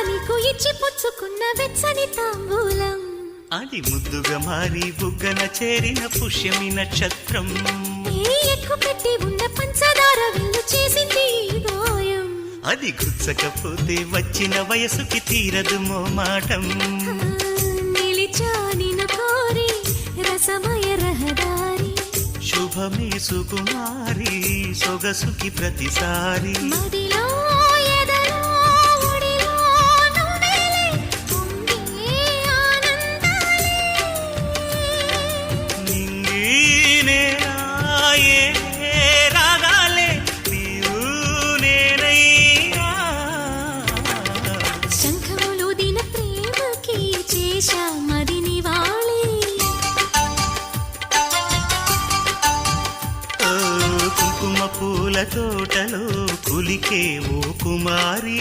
నీకు ఇచ్చి పుచ్చుకున్న వెచ్చని తాంబూలం అది ముద్దుగా మారి బుగ్గన చేరిన పుష్యమి నక్షత్రం ఎక్కు పెట్టి ఉన్న పంచదార విల్లు చేసింది గాయం అది గుచ్చకపోతే వచ్చిన వయసుకి తీరదు మోమాటం నిలిచా నిన్ను కోరి రసమయ రహదారి శుభమే సుకుమారి సొగసుకి ప్రతిసారి మదిలో ఎదలో ఒడిలో నువ్వేలే పొంగే ఆనందాలే నింగి నేరాయే రాగాలే నీవు నేనైనా శంఖములు దిన ప్రేమకి చేశా మదిని వాళి కుంకుమ పూల తోటలో కులికే ఓ కుమారి